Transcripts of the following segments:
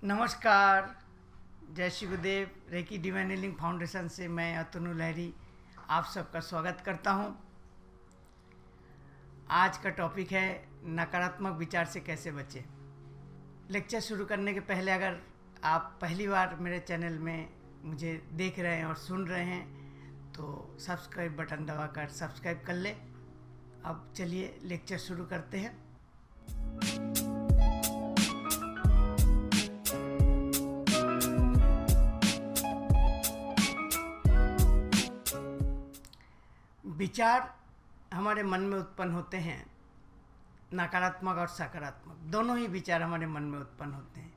नमस्कार। जय Shri Gurudev. Recce divine healing foundation से मैं अतनु लहरी आप सबका स्वागत करता हूं। आज का टॉपिक है नकारात्मक विचार से कैसे बचें। लेक्चर शुरू करने के पहले अगर आप पहली बार मेरे चैनल में मुझे देख रहे हैं और सुन रहे हैं तो सब्सक्राइब बटन दबाकर सब्सक्राइब कर ले। अब चलिए लेक्चर शुरू करते हैं। विचार हमारे मन में उत्पन्न होते हैं, नकारात्मक और सकारात्मक दोनों ही विचार हमारे मन में उत्पन्न होते हैं।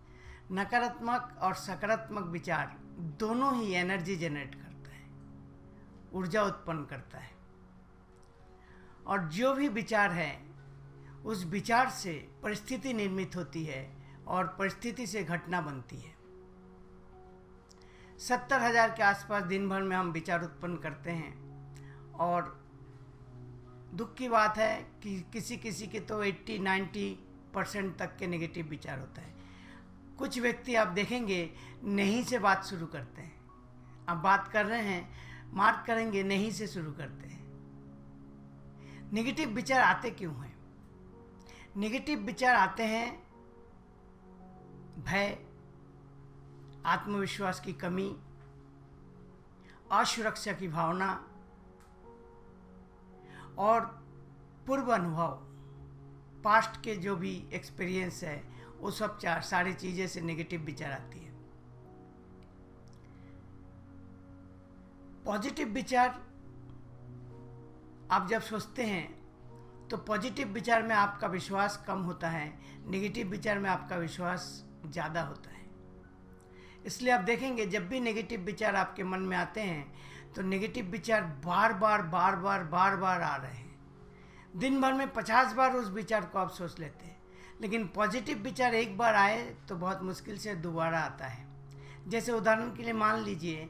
नकारात्मक और सकारात्मक विचार दोनों ही एनर्जी जनरेट करता है, ऊर्जा उत्पन्न करता है। और जो भी विचार है उस विचार से परिस्थिति निर्मित होती है और परिस्थिति से घटना बनती है। 70,000 के आसपास दिन भर में हम विचार उत्पन्न करते हैं और दुख की बात है कि किसी किसी के तो 80-90% तक के नेगेटिव विचार होता है। कुछ व्यक्ति आप देखेंगे नहीं से बात शुरू करते हैं। आप बात कर रहे हैं, मार्क करेंगे नहीं से शुरू करते हैं। नेगेटिव विचार आते क्यों हैं? नेगेटिव विचार आते हैं भय, आत्मविश्वास की कमी, असुरक्षा की भावना और पूर्व अनुभव, पास्ट के जो भी एक्सपीरियंस है वो सब सारी चीज़ें से नेगेटिव विचार आती है। पॉजिटिव विचार आप जब सोचते हैं तो पॉजिटिव विचार में आपका विश्वास कम होता है, नेगेटिव विचार में आपका विश्वास ज़्यादा होता है। इसलिए आप देखेंगे जब भी नेगेटिव विचार आपके मन में आते हैं तो नेगेटिव विचार बार बार आ रहे हैं। दिन भर में 50 बार उस विचार को आप सोच लेते हैं, लेकिन पॉजिटिव विचार एक बार आए तो बहुत मुश्किल से दोबारा आता है। जैसे उदाहरण के लिए मान लीजिए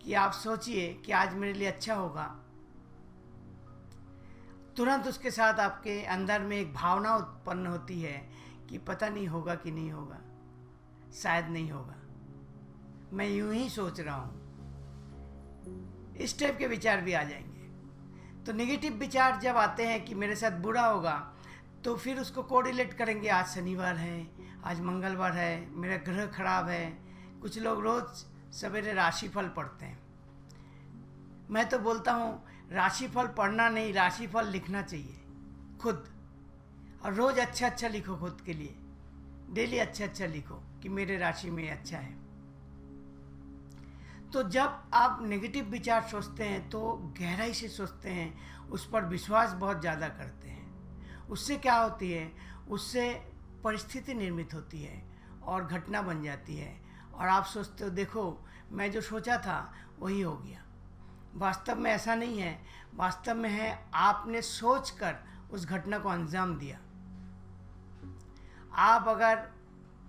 कि आप सोचिए कि आज मेरे लिए अच्छा होगा, तुरंत उसके साथ आपके अंदर में एक भावना उत्पन्न होती है कि पता नहीं होगा कि नहीं होगा, शायद नहीं होगा, मैं यूं ही सोच रहा हूँ। इस टाइप के विचार भी आ जाएंगे। तो नेगेटिव विचार जब आते हैं कि मेरे साथ बुरा होगा तो फिर उसको कोरिलेट करेंगे, आज शनिवार है, आज मंगलवार है, मेरा ग्रह खराब है। कुछ लोग रोज़ सवेरे राशिफल पढ़ते हैं। मैं तो बोलता हूँ राशिफल पढ़ना नहीं, राशिफल लिखना चाहिए खुद। और रोज़ अच्छा अच्छा लिखो खुद के लिए, डेली अच्छा अच्छा लिखो कि मेरे राशि में अच्छा है। तो जब आप नेगेटिव विचार सोचते हैं तो गहराई से सोचते हैं, उस पर विश्वास बहुत ज़्यादा करते हैं। उससे क्या होती है, उससे परिस्थिति निर्मित होती है और घटना बन जाती है। और आप सोचते हो देखो मैं जो सोचा था वही हो गया। वास्तव में ऐसा नहीं है। वास्तव में है आपने सोचकर उस घटना को अंजाम दिया। आप अगर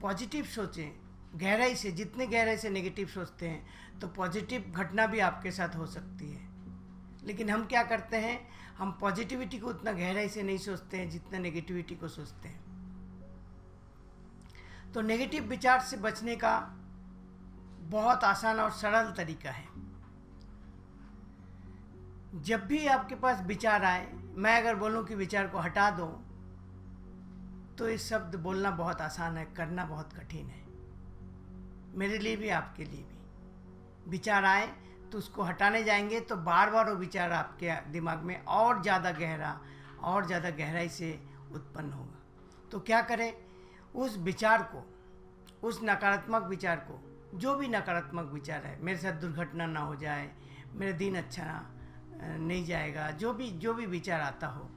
पॉजिटिव सोचें गहराई से, जितने गहराई से नेगेटिव सोचते हैं तो पॉजिटिव घटना भी आपके साथ हो सकती है। लेकिन हम क्या करते हैं, हम पॉजिटिविटी को उतना गहराई से नहीं सोचते हैं जितना नेगेटिविटी को सोचते हैं। तो नेगेटिव विचार से बचने का बहुत आसान और सरल तरीका है। जब भी आपके पास विचार आए, मैं अगर बोलूं कि विचार को हटा दो तो ये शब्द बोलना बहुत आसान है, करना बहुत कठिन है। मेरे लिए भी, आपके लिए भी। विचार आए तो उसको हटाने जाएंगे तो बार बार वो विचार आपके दिमाग में और ज़्यादा गहराई से उत्पन्न होगा। तो क्या करें, उस विचार को, उस नकारात्मक विचार को, जो भी नकारात्मक विचार है, मेरे साथ दुर्घटना ना हो जाए, मेरा दिन अच्छा नहीं जाएगा, जो भी विचार आता हो,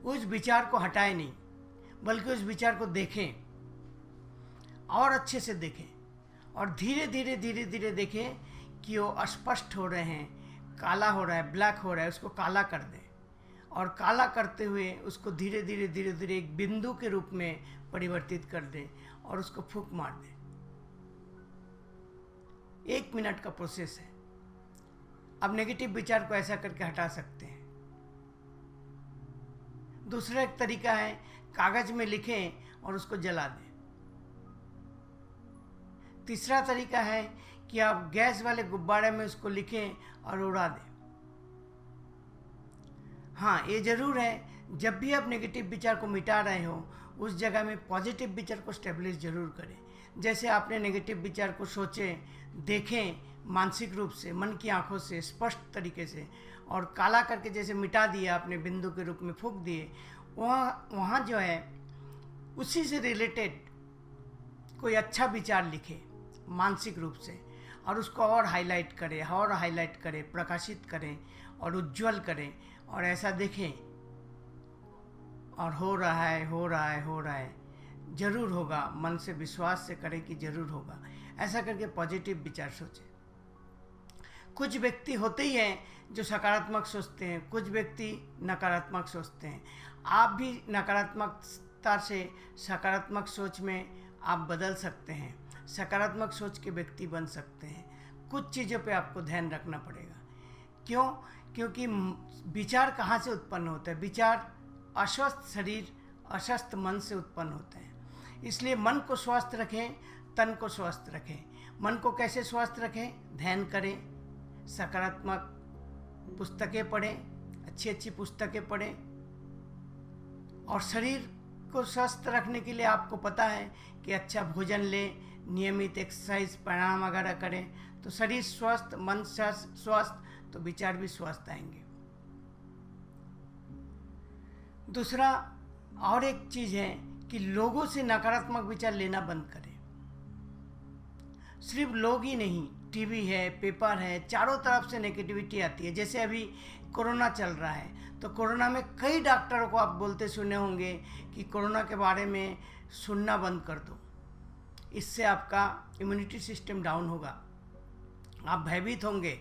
उस विचार को हटाए नहीं, बल्कि उस विचार को देखें और अच्छे से देखें और धीरे धीरे देखें कि वो स्पष्ट हो रहे हैं, काला हो रहा है, ब्लैक हो रहा है, उसको काला कर दें। और काला करते हुए उसको धीरे धीरे एक बिंदु के रूप में परिवर्तित कर दें और उसको फूंक मार दें। 1 मिनट का प्रोसेस है। अब नेगेटिव विचार को ऐसा करके हटा सकते हैं। दूसरा एक तरीका है, कागज में लिखें और उसको जला दें। तीसरा तरीका है कि आप गैस वाले गुब्बारे में उसको लिखें और उड़ा दें। हाँ, ये ज़रूर है, जब भी आप नेगेटिव विचार को मिटा रहे हो उस जगह में पॉजिटिव विचार को स्टेब्लिश जरूर करें। जैसे आपने नेगेटिव विचार को सोचें, देखें मानसिक रूप से, मन की आंखों से, स्पष्ट तरीके से, और काला करके जैसे मिटा दिया आपने, बिंदु के रूप में फूंक दिए, वहाँ जो है उसी से रिलेटेड कोई अच्छा विचार लिखे मानसिक रूप से, और उसको और हाईलाइट करें, प्रकाशित करें और उज्जवल करें, और ऐसा देखें और हो रहा है, जरूर होगा। मन से विश्वास से करें कि जरूर होगा। ऐसा करके पॉजिटिव विचार सोचें। कुछ व्यक्ति होते ही हैं जो सकारात्मक सोचते हैं, कुछ व्यक्ति नकारात्मक सोचते हैं। आप भी नकारात्मकता से सकारात्मक सोच में आप बदल सकते हैं, सकारात्मक सोच के व्यक्ति बन सकते हैं। कुछ चीज़ों पे आपको ध्यान रखना पड़ेगा। क्यों? क्योंकि विचार कहाँ से उत्पन्न होता है? विचार अस्वस्थ शरीर, अस्वस्थ मन से उत्पन्न होते हैं। इसलिए मन को स्वस्थ रखें, तन को स्वस्थ रखें। मन को कैसे स्वस्थ रखें? ध्यान करें, सकारात्मक पुस्तकें पढ़ें, अच्छी पुस्तकें पढ़ें, और शरीर को स्वस्थ रखने के लिए आपको पता है कि अच्छा भोजन लें, नियमित एक्सरसाइज, प्राणायाम वगैरह करें, तो शरीर स्वस्थ, मन स्वस्थ, तो विचार भी स्वस्थ आएंगे। दूसरा और एक चीज़ है कि लोगों से नकारात्मक विचार लेना बंद करें। सिर्फ लोग ही नहीं, टीवी है, पेपर है, चारों तरफ से नेगेटिविटी आती है। जैसे अभी कोरोना चल रहा है, तो कोरोना में कई डॉक्टरों को आप बोलते सुने होंगे कि कोरोना के बारे में सुनना बंद कर दो, इससे आपका इम्यूनिटी सिस्टम डाउन होगा, आप भयभीत होंगे,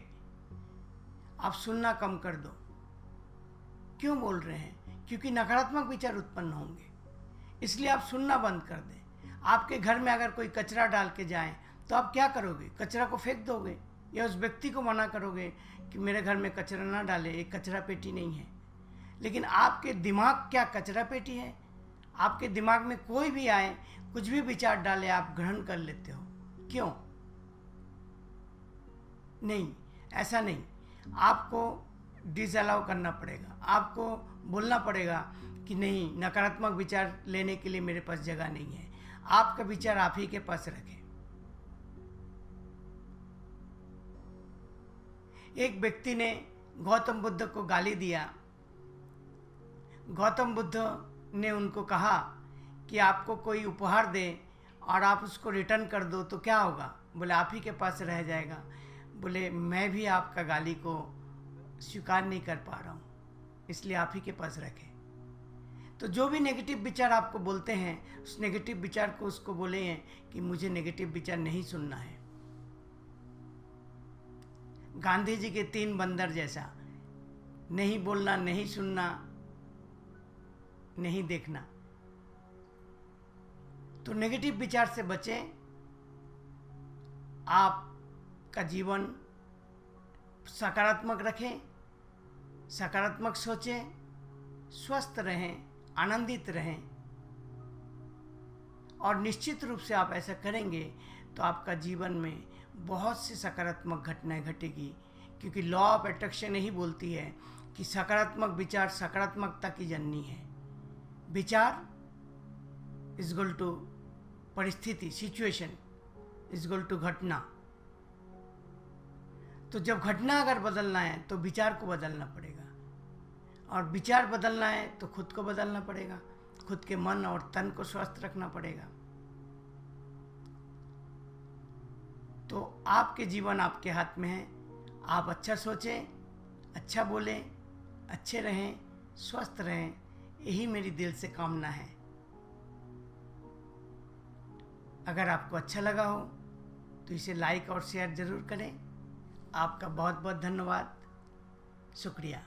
आप सुनना कम कर दो। क्यों बोल रहे हैं? क्योंकि नकारात्मक विचार उत्पन्न होंगे, इसलिए आप सुनना बंद कर दें। आपके घर में अगर कोई कचरा डाल के जाए तो आप क्या करोगे? कचरा को फेंक दोगे, या उस व्यक्ति को मना करोगे कि मेरे घर में कचरा ना डाले, एक कचरा पेटी नहीं है। लेकिन आपके दिमाग क्या कचरा पेटी है? आपके दिमाग में कोई भी आए, कुछ भी विचार डाले, आप ग्रहण कर लेते हो। क्यों? नहीं, ऐसा नहीं। आपको डिसअलाउ करना पड़ेगा, आपको बोलना पड़ेगा कि नहीं, नकारात्मक विचार लेने के लिए मेरे पास जगह नहीं है। आपका विचार आप ही के पास रखें। एक व्यक्ति ने गौतम बुद्ध को गाली दिया। गौतम बुद्ध ने उनको कहा कि आपको कोई उपहार दे और आप उसको रिटर्न कर दो तो क्या होगा? बोले आप ही के पास रह जाएगा। बोले मैं भी आपका गाली को स्वीकार नहीं कर पा रहा हूँ, इसलिए आप ही के पास रखें। तो जो भी नेगेटिव विचार आपको बोलते हैं, उस नेगेटिव विचार को उसको बोले हैं कि मुझे नेगेटिव विचार नहीं सुनना है। गांधी जी के 3 बंदर जैसा, नहीं बोलना, नहीं सुनना, नहीं देखना। तो नेगेटिव विचार से बचें। आपका जीवन सकारात्मक रखें, सकारात्मक सोचें, स्वस्थ रहें, आनंदित रहें, और निश्चित रूप से आप ऐसा करेंगे तो आपका जीवन में बहुत सी सकारात्मक घटनाएं घटेगी। क्योंकि लॉ ऑफ अट्रैक्शन यही बोलती है कि सकारात्मक विचार सकारात्मकता की जननी है। विचार इज इक्वल टू परिस्थिति, सिचुएशन इज इक्वल टू घटना। तो जब घटना अगर बदलना है तो विचार को बदलना पड़ेगा, और विचार बदलना है तो खुद को बदलना पड़ेगा, खुद के मन और तन को स्वस्थ रखना पड़ेगा। तो आपके जीवन आपके हाथ में है। आप अच्छा सोचें, अच्छा बोलें, अच्छे रहें, स्वस्थ रहें, यही मेरी दिल से कामना है। अगर आपको अच्छा लगा हो तो इसे लाइक और शेयर ज़रूर करें। आपका बहुत बहुत धन्यवाद, शुक्रिया।